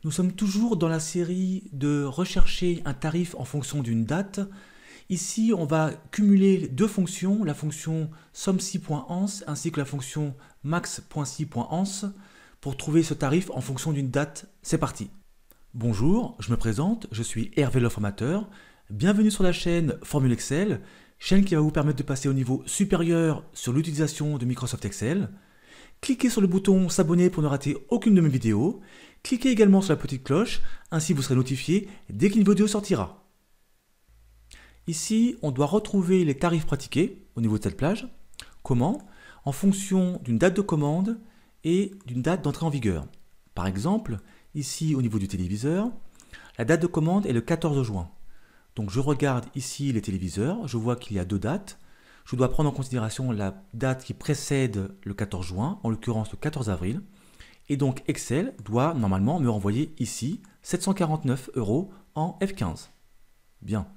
Nous sommes toujours dans la série de rechercher un tarif en fonction d'une date. Ici, on va cumuler deux fonctions, la fonction somme6.ans ainsi que la fonction max.si.ans pour trouver ce tarif en fonction d'une date. C'est parti. Bonjour, je me présente, je suis Hervé le formateur. Bienvenue sur la chaîne Formule Excel, chaîne qui va vous permettre de passer au niveau supérieur sur l'utilisation de Microsoft Excel. Cliquez sur le bouton s'abonner pour ne rater aucune de mes vidéos. Cliquez également sur la petite cloche, ainsi vous serez notifié dès qu'une vidéo sortira. Ici, on doit retrouver les tarifs pratiqués au niveau de cette plage. Comment? En fonction d'une date de commande et d'une date d'entrée en vigueur. Par exemple, ici au niveau du téléviseur, la date de commande est le 14 juin. Donc je regarde ici les téléviseurs, je vois qu'il y a deux dates. Je dois prendre en considération la date qui précède le 14 juin, en l'occurrence le 14 avril. Et donc Excel doit normalement me renvoyer ici 749 € en F15. Bien.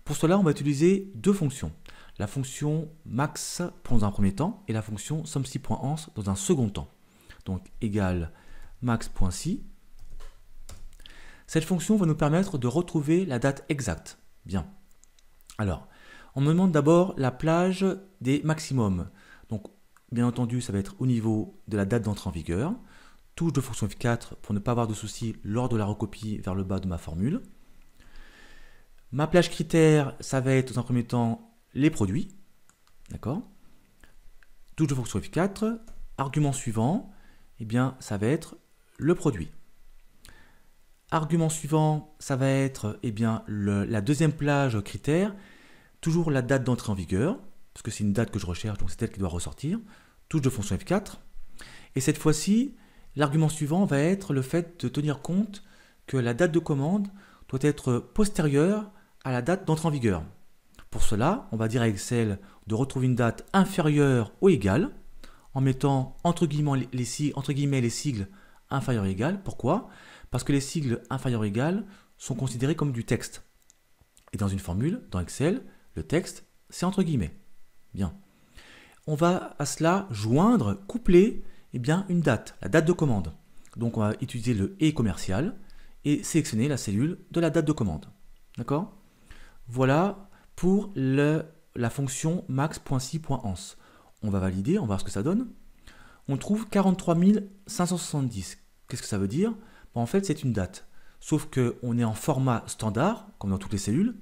Pour cela, on va utiliser deux fonctions. La fonction max dans un premier temps et la fonction somme6.ans dans un second temps. Donc égale max.si. Cette fonction va nous permettre de retrouver la date exacte. Bien. Alors, on me demande d'abord la plage des maximums. Donc, bien entendu, ça va être au niveau de la date d'entrée en vigueur. Touche de fonction F4 pour ne pas avoir de soucis lors de la recopie vers le bas de ma formule. Ma plage critère, ça va être dans un premier temps les produits. D'accord? Touche de fonction F4. Argument suivant, eh bien, ça va être le produit. Argument suivant, ça va être eh bien, la deuxième plage critère. Toujours la date d'entrée en vigueur, parce que c'est une date que je recherche, donc c'est elle qui doit ressortir. Touche de fonction F4. Et cette fois-ci, l'argument suivant va être le fait de tenir compte que la date de commande doit être postérieure à la date d'entrée en vigueur. Pour cela, on va dire à Excel de retrouver une date inférieure ou égale, en mettant entre guillemets les sigles inférieur ou égal. Pourquoi? Parce que les sigles inférieur ou égal sont considérés comme du texte. Et dans une formule, dans Excel, le texte, c'est entre guillemets. Bien. On va à cela joindre, coupler eh bien, une date, la date de commande. Donc on va utiliser le « et » commercial et sélectionner la cellule de la date de commande. D'accord? Voilà pour la fonction max.si.ans. On va valider, on va voir ce que ça donne. On trouve 43 570. Qu'est-ce que ça veut dire? En fait, c'est une date. Sauf qu'on est en format standard, comme dans toutes les cellules.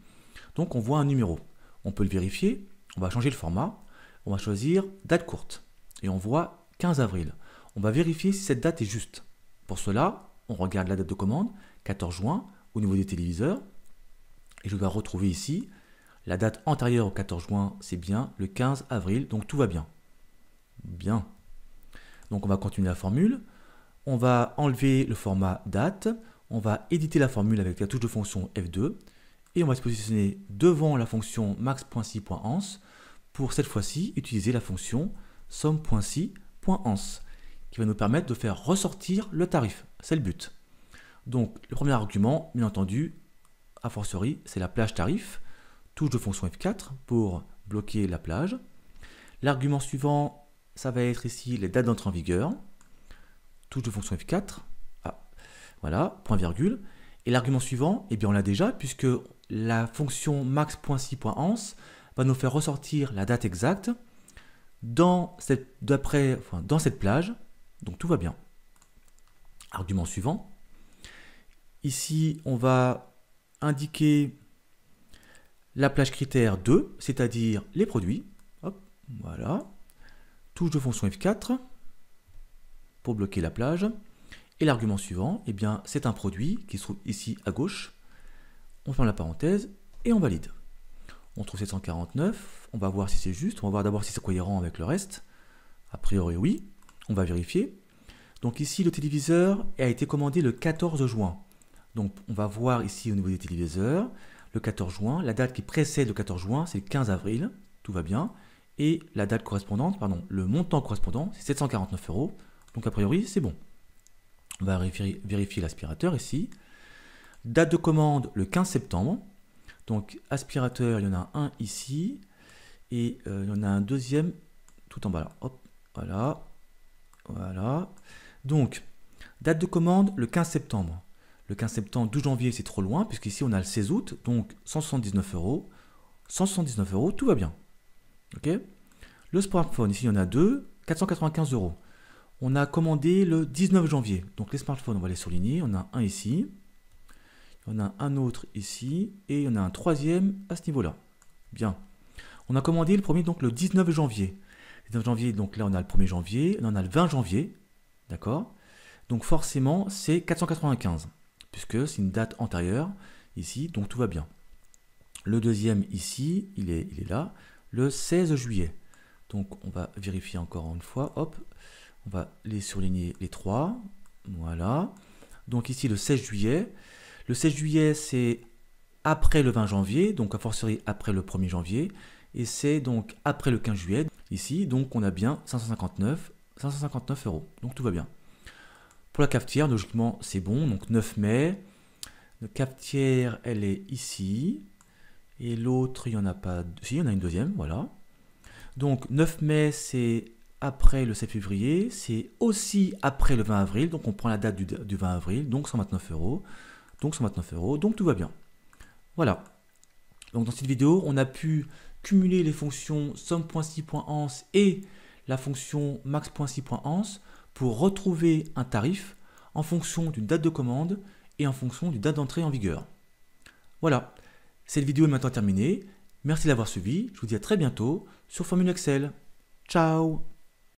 Donc on voit un numéro. On peut le vérifier, on va changer le format, on va choisir date courte, et on voit 15 avril. On va vérifier si cette date est juste. Pour cela, on regarde la date de commande, 14 juin, au niveau des téléviseurs, et je dois retrouver ici, la date antérieure au 14 juin, c'est bien le 15 avril, donc tout va bien. Bien. Donc on va continuer la formule, on va enlever le format date, on va éditer la formule avec la touche de fonction F2, et on va se positionner devant la fonction max.si.ans pour cette fois-ci utiliser la fonction somme.si.ans qui va nous permettre de faire ressortir le tarif. C'est le but. Donc le premier argument, bien entendu, a fortiori, c'est la plage tarif. Touche de fonction F4 pour bloquer la plage. L'argument suivant, ça va être ici les dates d'entrée en vigueur. Touche de fonction F4. Ah, voilà, point virgule. Et l'argument suivant, eh bien on l'a déjà, puisque la fonction max.si.ans va nous faire ressortir la date exacte dans cette plage, donc tout va bien. Argument suivant, ici on va indiquer la plage critère 2, c'est-à-dire les produits. Hop, voilà. Touche de fonction F4 pour bloquer la plage. Et l'argument suivant, eh bien, c'est un produit qui se trouve ici à gauche. On ferme la parenthèse et on valide. On trouve 749, on va voir si c'est juste, on va voir d'abord si c'est cohérent avec le reste. A priori oui, on va vérifier. Donc ici le téléviseur a été commandé le 14 juin. Donc on va voir ici au niveau des téléviseurs, le 14 juin, la date qui précède le 14 juin c'est le 15 avril, tout va bien. Et la date correspondante, pardon, le montant correspondant c'est 749 €, donc a priori c'est bon. On va vérifier l'aspirateur ici. Date de commande le 15 septembre. Donc aspirateur, il y en a un ici. Et il y en a un deuxième tout en bas là. Hop, voilà. Voilà. Donc Date de commande, le 15 septembre. Le 15 septembre, 12 janvier, c'est trop loin, puisqu'ici on a le 16 août, donc 179 euros. 179 euros, tout va bien. Ok. Le smartphone, ici il y en a deux, 495 euros. On a commandé le 19 janvier. Donc les smartphones, on va les surligner. On a un ici, il y en a un autre ici, et il y en a un troisième à ce niveau-là. Bien. On a commandé le premier, donc le 19 janvier. 19 janvier, donc là on a le 1er janvier, là on a le 20 janvier. D'accord. Donc forcément, c'est 495, puisque c'est une date antérieure ici, donc tout va bien. Le deuxième ici, il est là, le 16 juillet. Donc on va vérifier encore une fois, hop, on va les surligner les trois, voilà. Donc ici le 16 juillet, le 16 juillet c'est après le 20 janvier, donc a fortiori après le 1er janvier, et c'est donc après le 15 juillet, ici, donc on a bien 559 euros, donc tout va bien. Pour la cafetière, logiquement c'est bon, donc 9 mai, la cafetière elle est ici, et l'autre il n'y en a pas, si il y en a une deuxième, voilà. Donc 9 mai c'est après le 7 février, c'est aussi après le 20 avril, donc on prend la date du 20 avril, donc 129 euros, donc tout va bien. Voilà, donc dans cette vidéo on a pu cumuler les fonctions somme.si.ans et la fonction max.si.ans pour retrouver un tarif en fonction d'une date de commande et en fonction d'une date d'entrée en vigueur. Voilà, cette vidéo est maintenant terminée. Merci de l'avoir suivi. Je vous dis à très bientôt sur Formule Excel. Ciao!